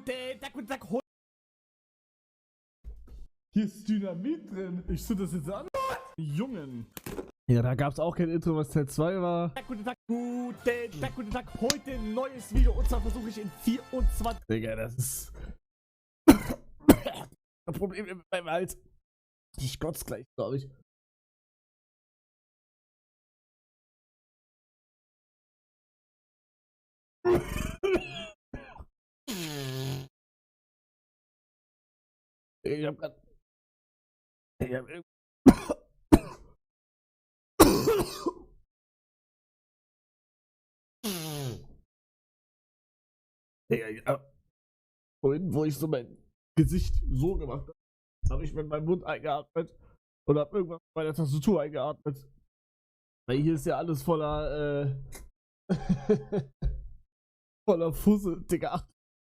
guten Tag. Hier ist Dynamit drin. Ich zünd das jetzt an. Jungen. Ja, da gab's auch kein Intro, was Teil 2 war. Guten Tag. Guten Tag. Heute ein neues Video. Und zwar versuche ich in 24. Digga, das ist ein Problem mit meinem Hals. Ich kotze gleich, glaube ich. Ich hab grad. Ich hab ja. Vorhin, wo ich so mein Gesicht so gemacht habe, habe ich mit meinem Mund eingeatmet und habe irgendwas mit meiner Tastatur eingeatmet. Weil hier ist ja alles voller voller Fussel, Digga.